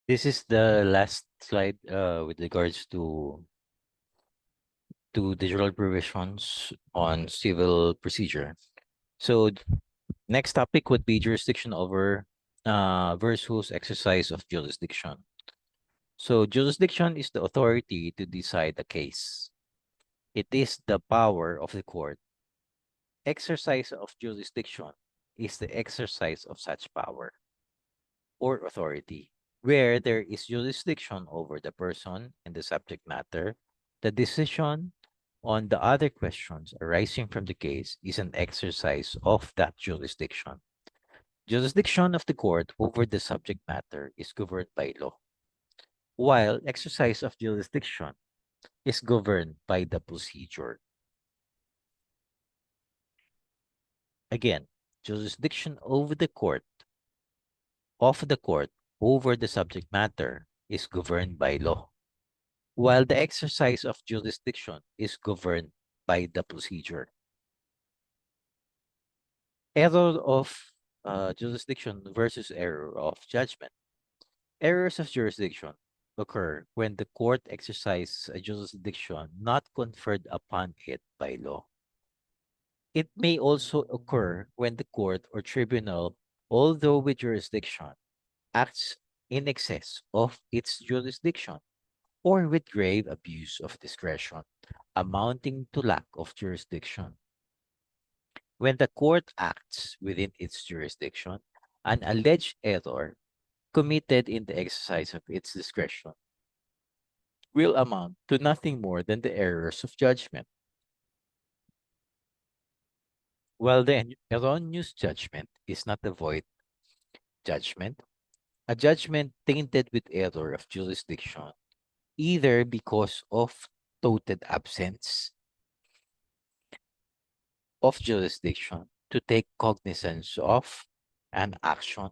This is the last slide with regards to digital provisions on civil procedure. So next topic would be jurisdiction over versus exercise of jurisdiction. So jurisdiction is the authority to decide a case. It is the power of the court. Exercise of jurisdiction is the exercise of such power or authority. Where there is jurisdiction over the person and the subject matter, the decision on the other questions arising from the case is an exercise of that jurisdiction. Jurisdiction of the court over the subject matter is governed by law, while exercise of jurisdiction is governed by the procedure. Again, jurisdiction of the court over the subject matter is governed by law, while the exercise of jurisdiction is governed by the procedure. Error of jurisdiction versus error of judgment. Errors of jurisdiction occur when the court exercises a jurisdiction not conferred upon it by law. It may also occur when the court or tribunal, although with jurisdiction, acts in excess of its jurisdiction or with grave abuse of discretion, amounting to lack of jurisdiction. When the court acts within its jurisdiction, an alleged error committed in the exercise of its discretion will amount to nothing more than the errors of judgment, while the erroneous judgment is not a void judgment, a judgment tainted with error of jurisdiction, either because of total absence of jurisdiction to take cognizance of an action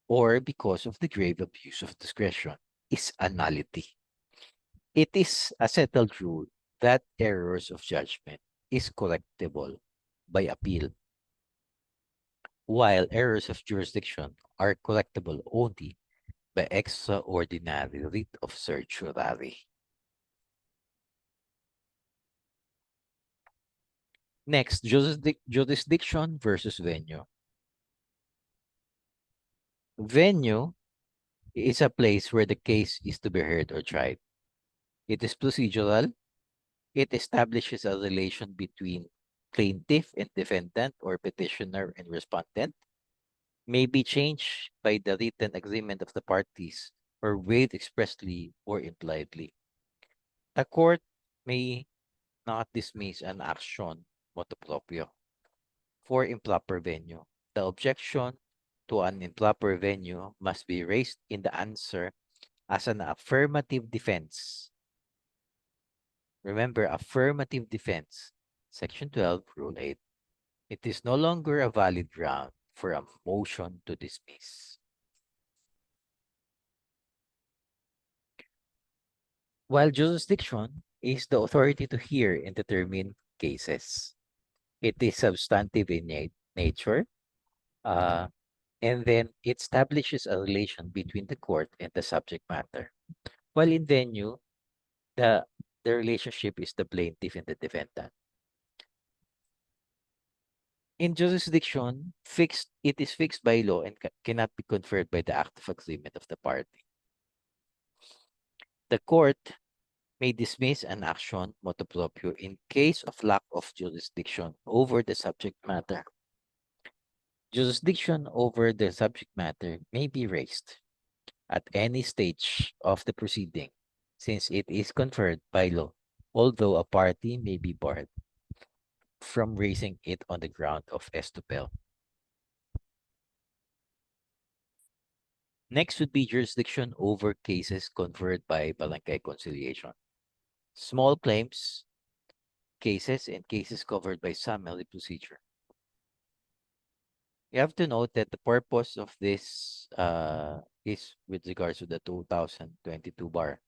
or because of the grave abuse of discretion, is a nullity. It is a settled rule that errors of judgment is correctable by appeal, while errors of jurisdiction are correctable only by extraordinary writ of certiorari. Next, jurisdiction versus venue. Venue is a place where the case is to be heard or tried. It is procedural. It establishes a relation between plaintiff and defendant or petitioner and respondent, may be changed by the written agreement of the parties or waived expressly or impliedly. A court may not dismiss an action motu proprio for improper venue. The objection to an improper venue must be raised in the answer as an affirmative defense. Remember, affirmative defense, Section 12, Rule 8. It is no longer a valid ground for a motion to dismiss. While jurisdiction is the authority to hear and determine cases, it is substantive in nature, uh, and then it establishes a relation between the court and the subject matter. While in venue, the, the relationship is the plaintiff and the defendant. In jurisdiction, it is fixed by law and cannot be conferred by the act of agreement of the party. The court may dismiss an action motu proprio in case of lack of jurisdiction over the subject matter. Jurisdiction over the subject matter may be raised at any stage of the proceeding since it is conferred by law, although a party may be barred from raising it on the ground of estoppel. Next would be jurisdiction over cases conferred by barangay conciliation. Small claims, cases, and cases covered by summary procedure. You have to note that the purpose of this is with regards to the 2022 bar.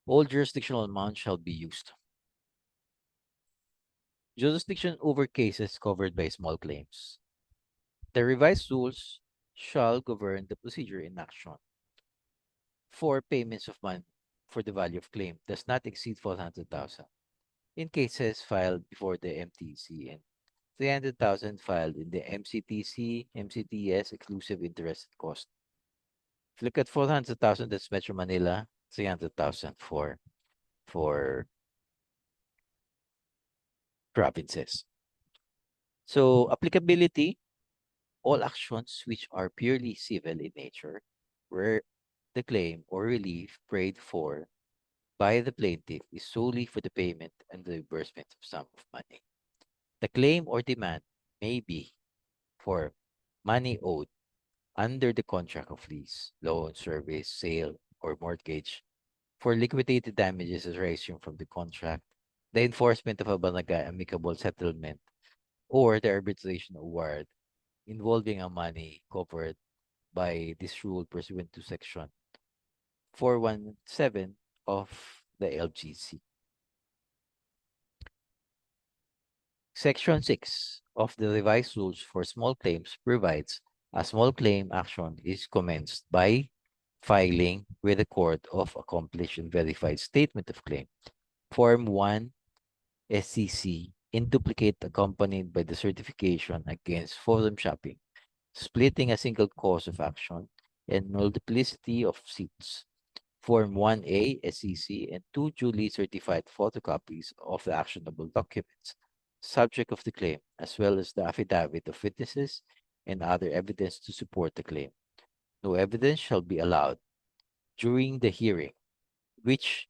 All jurisdictional amounts shall be used. Jurisdiction over cases covered by small claims. The revised rules shall govern the procedure in action. for payments of money for the value of claim does not exceed 400,000 in cases filed before the MTC and 300,000 filed in the MCTC, MCTS exclusive interest and cost. If you look at 400,000, that's Metro Manila, 300,000 for provinces. So applicability, all actions which are purely civil in nature, where the claim or relief prayed for by the plaintiff is solely for the payment and the reimbursement of sum of money. The claim or demand may be for money owed under the contract of lease, loan, service, sale, or mortgage, for liquidated damages arising from the contract, the enforcement of a barangay amicable settlement, or the arbitration award involving a money covered by this rule pursuant to Section 417 of the LGC. Section 6 of the revised rules for small claims provides a small claim action is commenced by filing with the Court of Accomplished and Verified Statement of Claim, Form 1 SCC, in duplicate accompanied by the certification against forum shopping, splitting a single cause of action, and multiplicity of seats. Form 1A SCC and two duly certified photocopies of the actionable documents, subject of the claim, as well as the affidavit of witnesses and other evidence to support the claim. No evidence shall be allowed during the hearing, which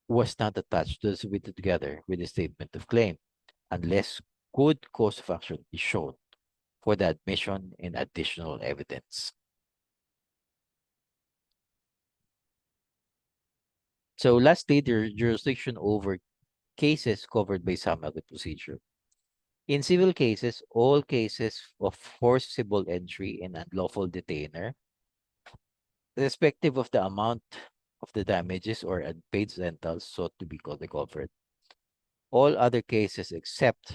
was not attached to the submitted together with the statement of claim, unless good cause of action is shown for the admission and additional evidence. So lastly, the jurisdiction over cases covered by summary procedure. In civil cases, all cases of forcible entry and unlawful detainer, irrespective of the amount of the damages or unpaid rentals sought to be recovered, all other cases except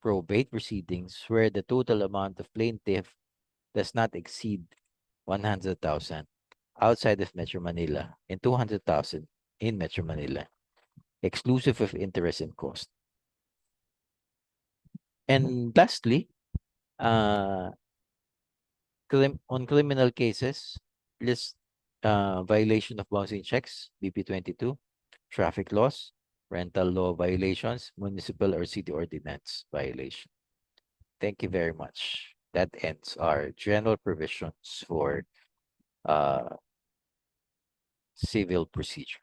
probate proceedings where the total amount of plaintiff does not exceed 100,000 outside of Metro Manila and 200,000 in Metro Manila, exclusive of interest and cost. And lastly, uh, on criminal cases, list violation of bouncing checks, BP 22, traffic laws, rental law violations, municipal or city ordinance violation. Thank you very much. That ends our general provisions for uh, civil procedure.